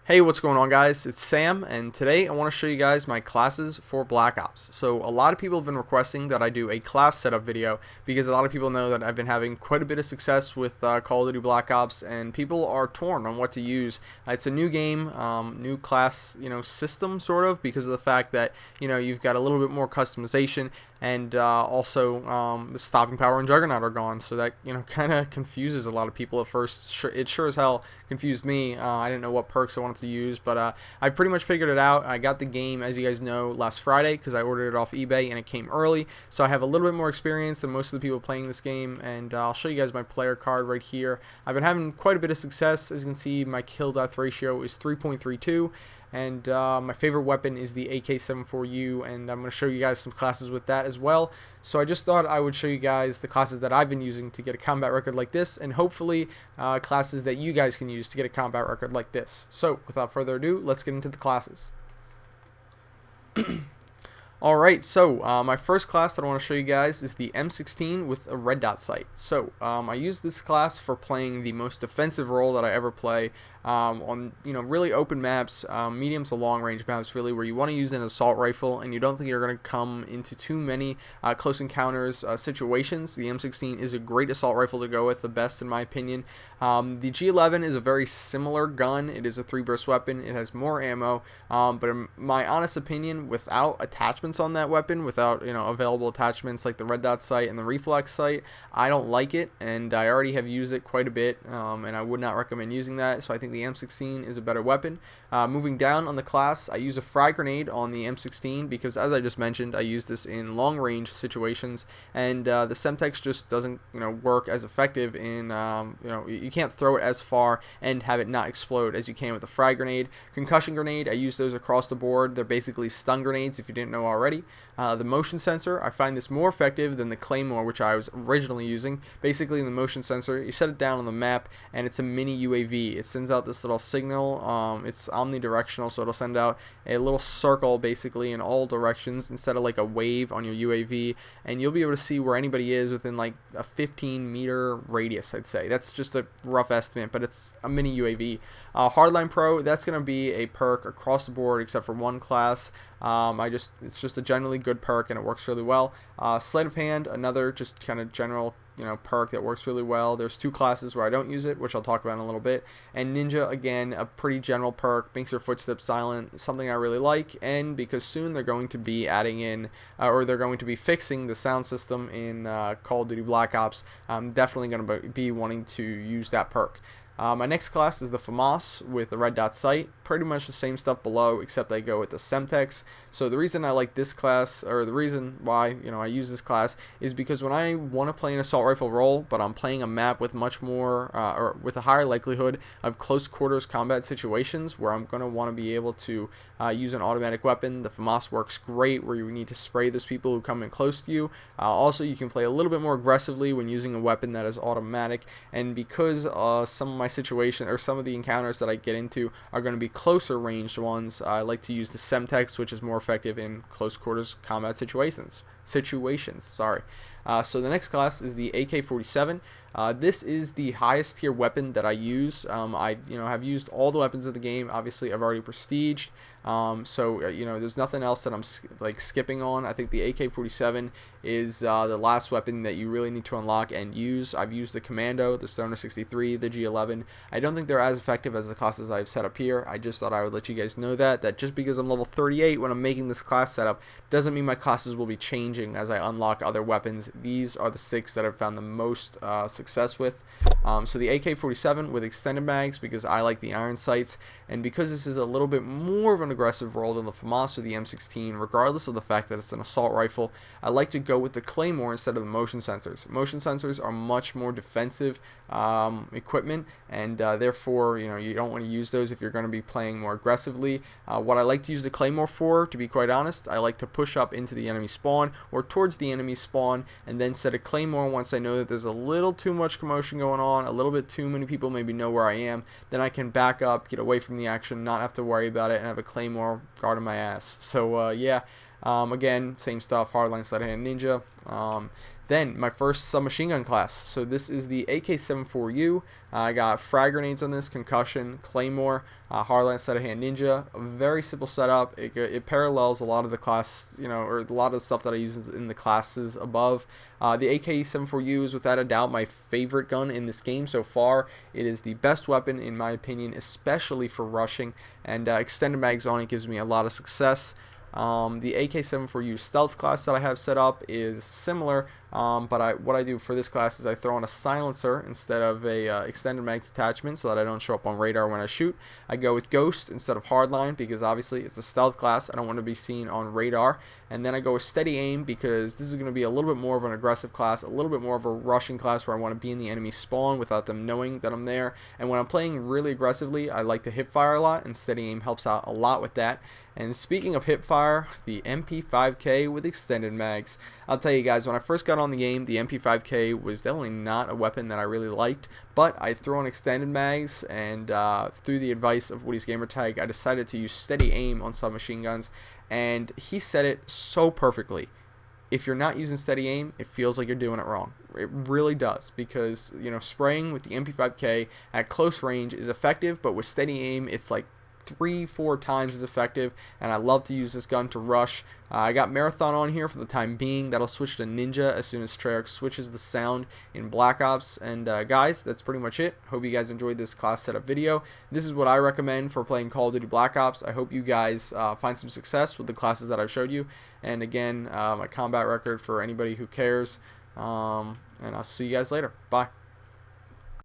Hey, what's going on, guys? It's Sam, and today I want to show you guys my classes for Black Ops. So a lot of people have been requesting that I do a class setup video because a lot of people know that I've been having quite a bit of success with Call of Duty Black Ops, and people are torn on what to use. It's a new game, new class, system sort of, because of the fact that you've got a little bit more customization, and also the stopping power and Juggernaut are gone, so that kind of confuses a lot of people at first. It sure as hell confused me. I didn't know what perks I wanted to use, but I pretty much figured it out. I got the game, as you guys know, last Friday because I ordered it off eBay and it came early, so I have a little bit more experience than most of the people playing this game, and I'll show you guys my player card right here. I've been having quite a bit of success. As you can see, my kill death ratio is 3.32. And my favorite weapon is the Aks-74u, and I'm going to show you guys some classes with that as well. So I just thought I would show you guys the classes that I've been using to get a combat record like this, and hopefully classes that you guys can use to get a combat record like this. So without further ado, let's get into the classes. Alright, so my first class that I want to show you guys is the M16 with a red dot sight. So I use this class for playing the most defensive role that I ever play on really open maps, medium to long range maps, really, where you want to use an assault rifle and you don't think you're going to come into too many close encounters situations. The M16 is a great assault rifle to go with, the best in my opinion. The G11 is a very similar gun. It is a 3-burst weapon. It has more ammo, but in my honest opinion, without attachments on that weapon, without available attachments like the red dot sight and the reflex sight, I don't like it, and I already have used it quite a bit, and I would not recommend using that. So I think the M16 is a better weapon. Moving down on the class, I use a Frag Grenade on the M16 because, as I just mentioned, I use this in long range situations, and the Semtex just doesn't work as effective in you can't throw it as far and have it not explode as you can with the Frag Grenade. Concussion Grenade, I use those across the board. They're basically stun grenades if you didn't know already. The motion sensor, I find this more effective than the Claymore, which I was originally using. Basically, in the motion sensor, you set it down on the map, and it's a mini UAV. It sends out this little signal. It's omnidirectional, so it'll send out a little circle basically in all directions instead of like a wave on your UAV, and you'll be able to see where anybody is within like a 15-meter radius, I'd say. That's just a rough estimate, but it's a mini UAV. Hardline Pro, that's going to be a perk across the board except for one class. It's just a generally good perk, and it works really well. Sleight of Hand, another just kind of general perk that works really well. There's 2 classes where I don't use it, which I'll talk about in a little bit. And Ninja, again, a pretty general perk, makes your footsteps silent, something I really like. And because soon they're going to be adding in, or they're going to be fixing the sound system in Call of Duty Black Ops, I'm definitely going to be wanting to use that perk. My next class is the Famas with the red dot sight. Pretty much the same stuff below, except I go with the Semtex. So the reason I like this class, or the reason why I use this class, is because when I want to play an assault rifle role, but I'm playing a map with much more, or with a higher likelihood of close quarters combat situations, where I'm going to want to be able to use an automatic weapon, the Famas works great where you need to spray those people who come in close to you. Also, you can play a little bit more aggressively when using a weapon that is automatic, and because some of my situation, or some of the encounters that I get into, are going to be closer ranged ones, I like to use the Semtex, which is more effective in close quarters combat situations. Sorry. So the next class is the AK-47. This is the highest tier weapon that I use. I have used all the weapons of the game. Obviously, I've already prestiged. So there's nothing else that I'm skipping on. I think the AK-47 is the last weapon that you really need to unlock and use. I've used the Commando, the Stoner 63, the G11. I don't think they're as effective as the classes I've set up here. I just thought I would let you guys know that just because I'm level 38 when I'm making this class setup doesn't mean my classes will be changing as I unlock other weapons. These are the 6 that I've found the most success with. So the AK-47 with extended mags, because I like the iron sights, and because this is a little bit more of an aggressive role than the Famas or the M16, regardless of the fact that it's an assault rifle, I like to go with the Claymore instead of the motion sensors. Motion sensors are much more defensive equipment, and therefore you don't want to use those if you're going to be playing more aggressively. What I like to use the Claymore for, to be quite honest, I like to push up into the enemy spawn or towards the enemy spawn and then set a Claymore once I know that there's a little too much commotion going on, a little bit too many people maybe know where I am. Then I can back up, get away from the action, not have to worry about it, and have a Claymore guarding my ass. So yeah. Again, same stuff, hardline, sleight of hand, ninja. Then my first submachine gun class. So this is the Aks-74u. I got frag grenades on this, concussion, claymore, hardline sleight of hand ninja. A very simple setup. It parallels a lot of the class, or a lot of the stuff that I use in the classes above. The Aks-74u is without a doubt my favorite gun in this game so far. It is the best weapon in my opinion, especially for rushing, and extended mags on it gives me a lot of success. The Aks-74u Stealth class that I have set up is similar, but what I do for this class is I throw on a silencer instead of a extended mags attachment so that I don't show up on radar when I shoot. I go with Ghost instead of Hardline because obviously it's a stealth class. I don't want to be seen on radar. And then I go with Steady Aim because this is going to be a little bit more of an aggressive class, a little bit more of a rushing class where I want to be in the enemy spawn without them knowing that I'm there. And when I'm playing really aggressively, I like to hip fire a lot, and Steady Aim helps out a lot with that. And speaking of hip fire, the MP5K with extended mags. I'll tell you guys, when I first got on the game, the MP5K was definitely not a weapon that I really liked, but I threw on extended mags, and through the advice of Woody's Gamertag, I decided to use Steady Aim on submachine guns, and he said it so perfectly. If you're not using Steady Aim, it feels like you're doing it wrong. It really does, because spraying with the MP5K at close range is effective, but with Steady Aim, it's like 3-4 times as effective, and I love to use this gun to rush. I got Marathon on here for the time being. That'll switch to Ninja as soon as Treyarch switches the sound in Black Ops. And guys, that's pretty much it. Hope you guys enjoyed this class setup video. This is what I recommend for playing Call of Duty Black Ops. I hope you guys find some success with the classes that I've showed you. And again, my combat record for anybody who cares. And I'll see you guys later. Bye.